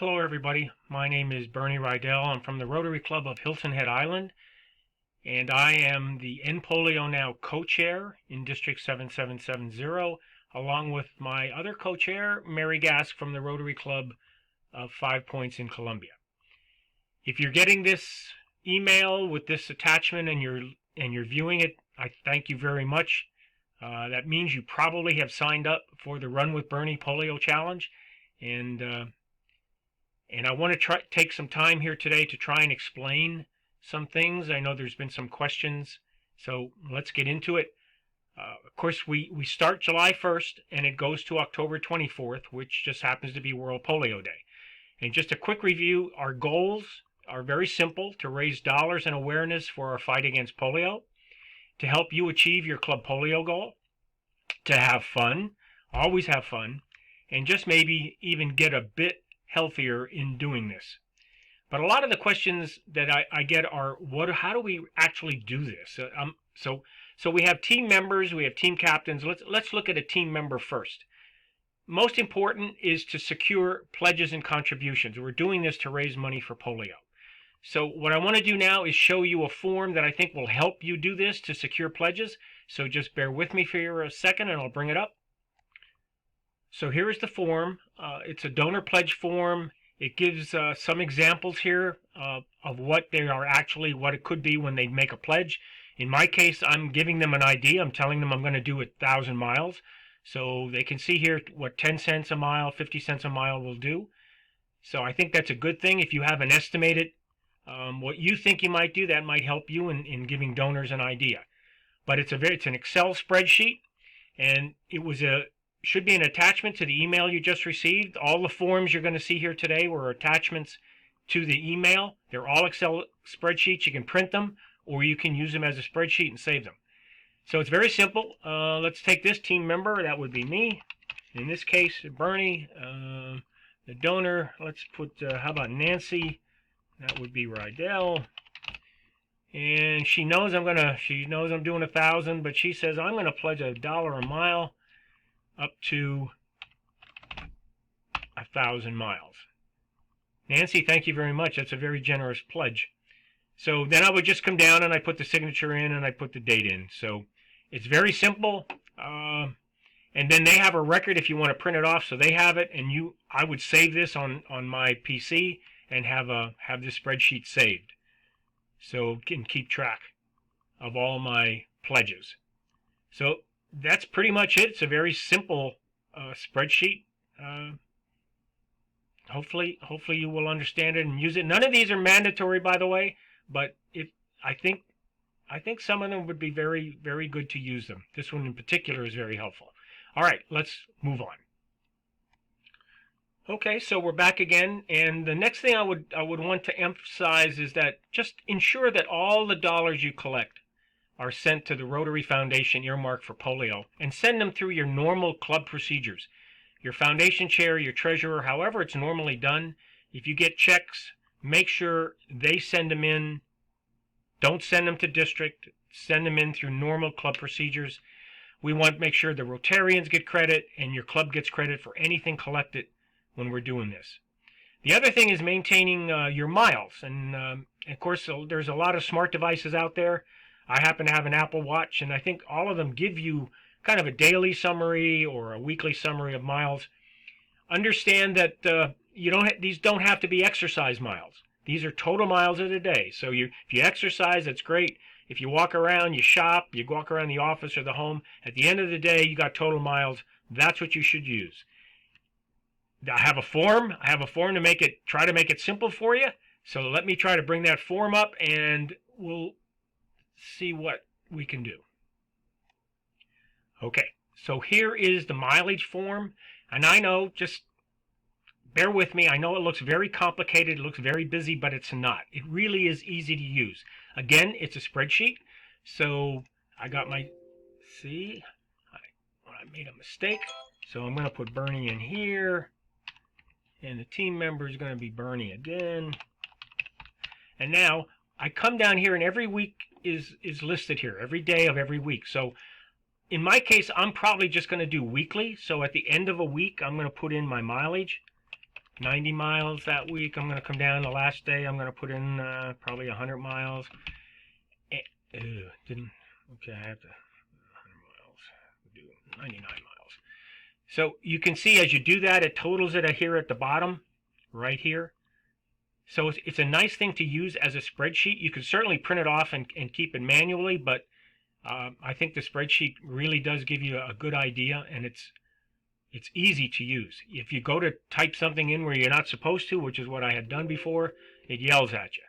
Hello everybody, my name is Bernie Rydell. I'm from the Rotary Club of Hilton Head Island, and I am the Polio Now co-chair in District 7770, along with my other co-chair, Mary Gask from the Rotary Club of 5 Points in Columbia. If you're getting this email with this attachment and you're viewing it, I thank you very much. That means you probably have signed up for the Run with Bernie Polio Challenge, and I want to take some time here today to try and explain some things. I know there's been some questions, so let's get into it. Of course, we start July 1st, and it goes to October 24th, which just happens to be World Polio Day. And just a quick review, our goals are very simple: to raise dollars and awareness for our fight against polio, to help you achieve your club polio goal, to have fun, always have fun, and just maybe even get a bit healthier in doing this. But a lot of the questions that I get are, how do we actually do this? So we have team members, we have team captains. Let's look at a team member first. Most important is to secure pledges and contributions. We're doing this to raise money for polio. So what I want to do now is show you a form that I think will help you do this to secure pledges. So just bear with me for a second and I'll bring it up. So here is the form. It's a donor pledge form. It gives some examples here of what they are actually, what it could be when they make a pledge. In my case, I'm giving them an idea. I'm telling them I'm going to do 1,000 miles. So they can see here what 10 cents a mile, 50 cents a mile will do. So I think that's a good thing. If you have an estimated, what you think you might do, that might help you in giving donors an idea. But it's an Excel spreadsheet, and should be an attachment to the email you just received. All the forms you're going to see here today were attachments to the email. They're all Excel spreadsheets. You can print them, or you can use them as a spreadsheet and save them. So it's very simple. Let's take this team member. That would be me. In this case, Bernie. The donor, let's put, how about Nancy? That would be Rydell. And she knows I'm doing 1,000, but she says I'm going to pledge $1 a mile up to 1,000 miles. Nancy, thank you very much. That's a very generous pledge. So then I would just come down and I put the signature in and I put the date in. So it's very simple. And then they have a record if you want to print it off, so they have it. And I would save this on my PC and have this spreadsheet saved, so can keep track of all my pledges. So that's pretty much it. It's a very simple spreadsheet. Hopefully you will understand it and use it. None of these are mandatory, by the way, but I think some of them would be very, very good to use them. This one in particular is very helpful. All right, let's move on. Okay, so we're back again, and the next thing I would want to emphasize is that just ensure that all the dollars you collect are sent to the Rotary Foundation earmarked for polio, and send them through your normal club procedures. Your foundation chair, your treasurer, however it's normally done. If you get checks, make sure they send them in. Don't send them to district. Send them in through normal club procedures. We want to make sure the Rotarians get credit and your club gets credit for anything collected when we're doing this. The other thing is maintaining your miles. And of course, there's a lot of smart devices out there. I happen to have an Apple Watch, and I think all of them give you kind of a daily summary or a weekly summary of miles. Understand that these don't have to be exercise miles. These are total miles of the day. So if you exercise, that's great. If you walk around, you shop, you walk around the office or the home, at the end of the day, you got total miles. That's what you should use. I have a form. to try to make it simple for you. So let me try to bring that form up, and we'll see what we can do. Okay, so here is the mileage form. And I know, just bear with me, I know it looks very complicated, it looks very busy, but it's not. It really is easy to use. Again, it's a spreadsheet. So I got I made a mistake. So I'm going to put Bernie in here. And the team member is going to be Bernie again. And now I come down here, and every week is listed here, every day of every week. So in my case, I'm probably just going to do weekly. So at the end of a week, I'm going to put in my mileage. 90 miles that week. I'm going to come down the last day. I'm going to put in probably 100 miles. Didn't. Okay, I have to 100 miles. Do 99 miles. So you can see as you do that, it totals it here at the bottom, right here. So it's a nice thing to use as a spreadsheet. You can certainly print it off and keep it manually, but I think the spreadsheet really does give you a good idea, and it's easy to use. If you go to type something in where you're not supposed to, which is what I had done before, it yells at you.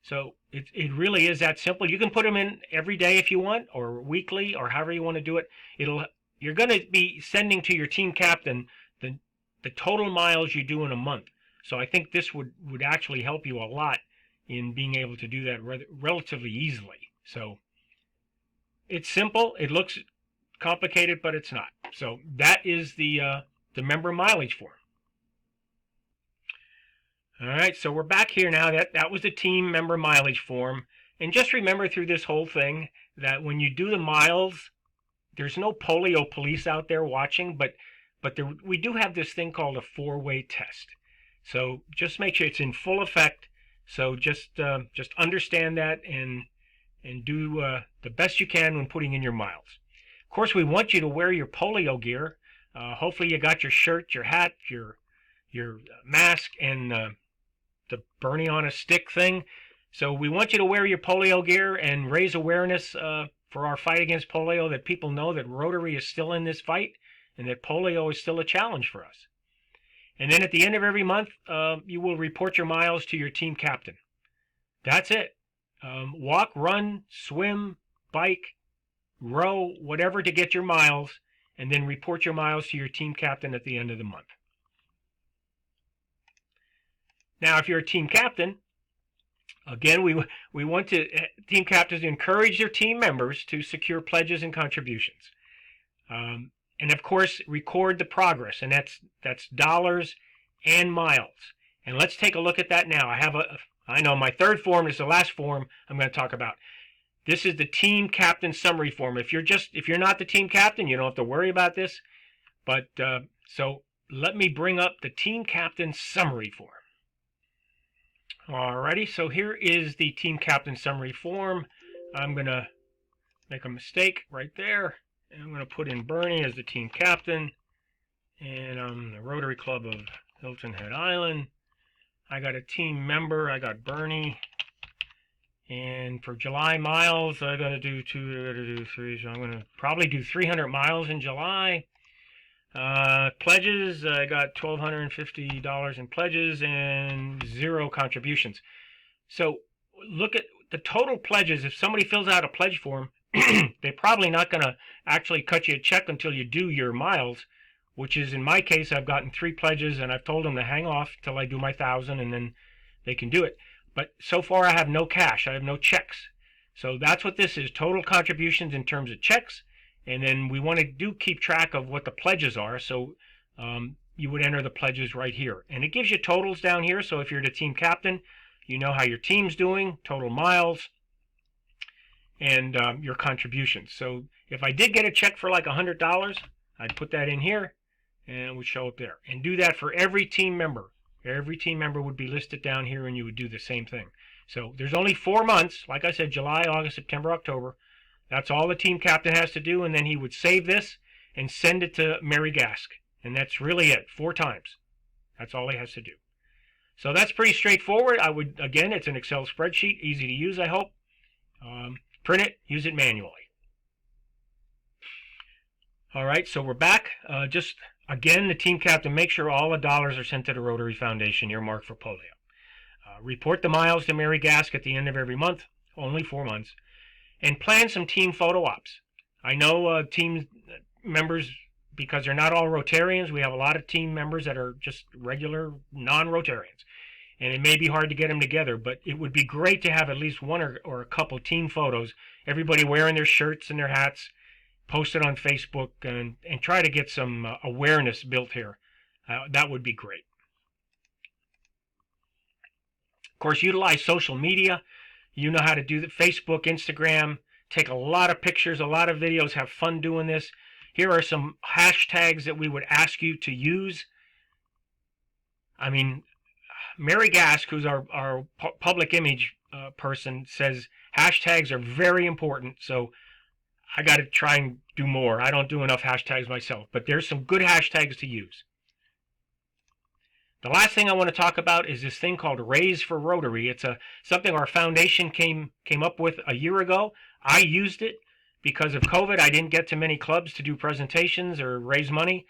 So it really is that simple. You can put them in every day if you want, or weekly, or however you want to do it. You're going to be sending to your team captain the total miles you do in a month. So I think this would actually help you a lot in being able to do that relatively easily. So it's simple. It looks complicated, but it's not. So that is the member mileage form. All right, so we're back here now. That was the team member mileage form. And just remember through this whole thing that when you do the miles, there's no polio police out there watching, but we do have this thing called a four-way test. So just make sure it's in full effect. So just understand that and do the best you can when putting in your miles. Of course, we want you to wear your polio gear. Hopefully you got your shirt, your hat, your mask, and the Bernie on a stick thing. So we want you to wear your polio gear and raise awareness for our fight against polio, that people know that Rotary is still in this fight and that polio is still a challenge for us. And then at the end of every month, you will report your miles to your team captain. That's it. Walk, run, swim, bike, row, whatever to get your miles, and then report your miles to your team captain at the end of the month. Now, if you're a team captain, again, we want team captains to encourage their team members to secure pledges and contributions. And of course, record the progress, and that's dollars and miles. And let's take a look at that now. I know my third form is the last form I'm going to talk about. This is the team captain summary form. If you're not the team captain, you don't have to worry about this. But so let me bring up the team captain summary form. Alrighty, so here is the team captain summary form. I'm going to make a mistake right there. And I'm going to put in Bernie as the team captain. And I'm the Rotary Club of Hilton Head Island. I got a team member. I got Bernie. And for July miles, I'm going to do 2, I got to do 3. So I'm going to probably do 300 miles in July. Pledges, I got $1,250 in pledges and 0 contributions. So look at the total pledges. If somebody fills out a pledge form, they're probably not going to actually cut you a check until you do your miles, which is, in my case, I've gotten 3 pledges, and I've told them to hang off till I do my 1,000, and then they can do it. But so far, I have no cash. I have no checks. So that's what this is, total contributions in terms of checks. And then we want to keep track of what the pledges are. So you would enter the pledges right here. And it gives you totals down here. So if you're the team captain, you know how your team's doing, total miles, and your contributions. So if I did get a check for like $100, I'd put that in here, and it would show up there. And do that for every team member. Every team member would be listed down here, and you would do the same thing. So there's only 4 months. Like I said, July, August, September, October. That's all the team captain has to do, and then he would save this and send it to Mary Gask. And that's really it, 4 times. That's all he has to do. So that's pretty straightforward. Again, it's an Excel spreadsheet, easy to use, I hope. Print it, use it manually. All right, so we're back. Just again, the team captain, make sure all the dollars are sent to the Rotary Foundation earmarked for polio. Report the miles to Mary Gask at the end of every month, only 4 months. And plan some team photo ops. I know team members, because they're not all Rotarians, we have a lot of team members that are just regular non-Rotarians. And it may be hard to get them together, but it would be great to have at least one or a couple team photos, everybody wearing their shirts and their hats, posted on Facebook, and try to get some awareness built here. That would be great. Of course, utilize social media. You know how to do that. Facebook, Instagram, take a lot of pictures, a lot of videos, have fun doing this. Here are some hashtags that we would ask you to use. I mean, Mary Gask, who's our public image person, says hashtags are very important. So I got to try and do more. I don't do enough hashtags myself, but there's some good hashtags to use. The last thing I want to talk about is this thing called Raise for Rotary. It's something our foundation came up with a year ago. I used it because of COVID. I didn't get to many clubs to do presentations or raise money,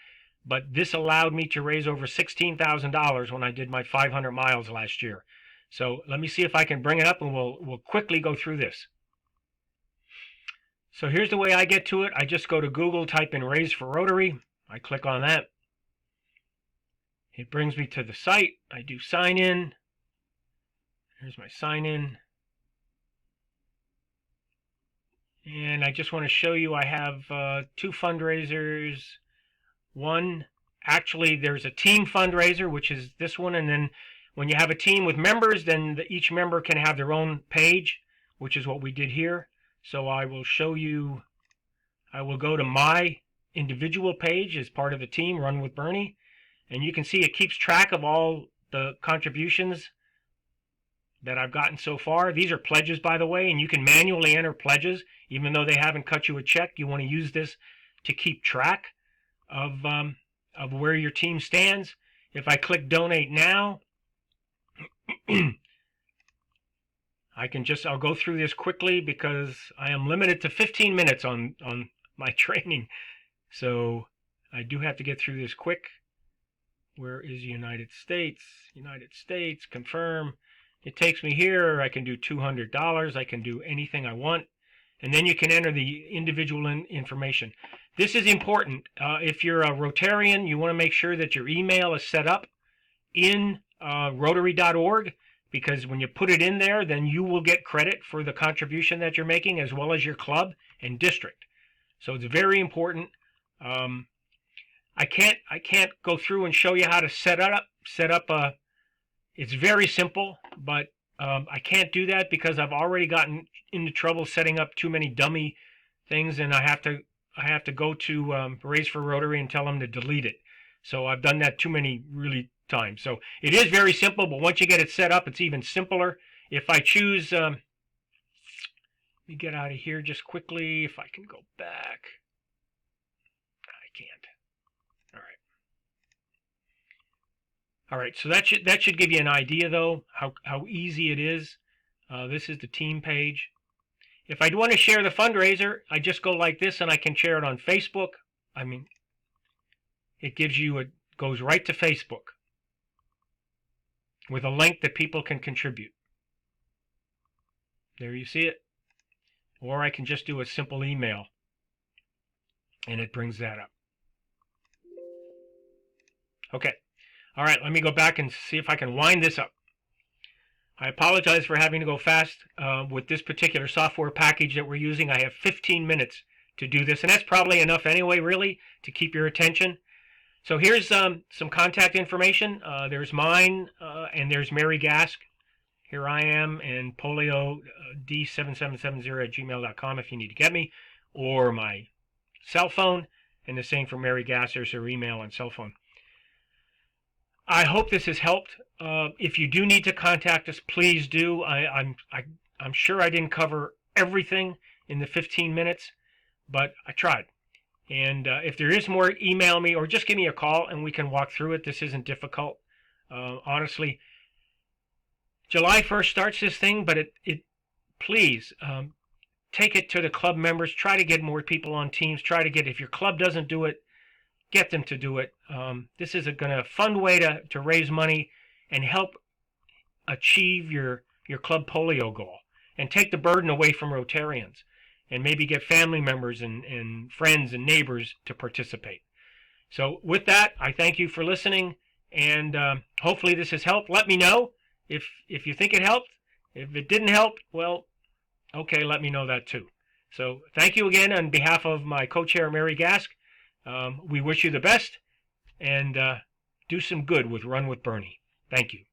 but this allowed me to raise over $16,000 when I did my 500 miles last year. So let me see if I can bring it up, and we'll quickly go through this. So here's the way I get to it. I just go to Google, type in Raise for Rotary. I click on that. It brings me to the site. I do sign in. Here's my sign in. And I just want to show you I have two fundraisers. One, actually, there's a team fundraiser, which is this one. And then when you have a team with members, then each member can have their own page, which is what we did here. So I will show you, I will go to my individual page as part of the team, Run with Bernie. And you can see it keeps track of all the contributions that I've gotten so far. These are pledges, by the way, and you can manually enter pledges. Even though they haven't cut you a check, you want to use this to keep track of where your team stands. If I click Donate Now, I'll go through this quickly because I am limited to 15 minutes on my training. So I do have to get through this quick. Where is United States? United States, confirm. It takes me here. I can do $200. I can do anything I want. And then you can enter the individual information. This is important. If you're a Rotarian, you want to make sure that your email is set up in Rotary.org, because when you put it in there, then you will get credit for the contribution that you're making, as well as your club and district. So it's very important. I can't go through and show you how to set up. It's very simple, but I can't do that because I've already gotten into trouble setting up too many dummy things, and I have to go to Raise for Rotary and tell them to delete it. So I've done that too many really times. So it is very simple, but once you get it set up, it's even simpler. If I choose, let me get out of here just quickly. If I can go back, I can't. All right, so that should give you an idea, though, how easy it is. This is the team page. If I want to share the fundraiser, I just go like this, and I can share it on Facebook. I mean, it goes right to Facebook with a link that people can contribute. There you see it. Or I can just do a simple email, and it brings that up. Okay. All right, let me go back and see if I can wind this up. I apologize for having to go fast with this particular software package that we're using. I have 15 minutes to do this, and that's probably enough anyway, really, to keep your attention. So here's some contact information. There's mine, and there's Mary Gask. Here I am, and Polio d7770@gmail.com if you need to get me, or my cell phone, and the same for Mary Gask. There's her email and cell phone. I hope this has helped. If you do need to contact us, please do. I'm sure I didn't cover everything in the 15 minutes, but I tried. And if there is more, email me or just give me a call and we can walk through it. This isn't difficult. Honestly, July 1st starts this thing, but please take it to the club members. Try to get more people on teams. Try to get, if your club doesn't do it, get them to do it. This is a fun way to raise money and help achieve your club polio goal, and take the burden away from Rotarians, and maybe get family members and friends and neighbors to participate. So with that, I thank you for listening, and hopefully this has helped. Let me know if you think it helped. If it didn't help, well, okay, let me know that too. So thank you again on behalf of my co-chair, Mary Gask. We wish you the best, and do some good with Run with Bernie. Thank you.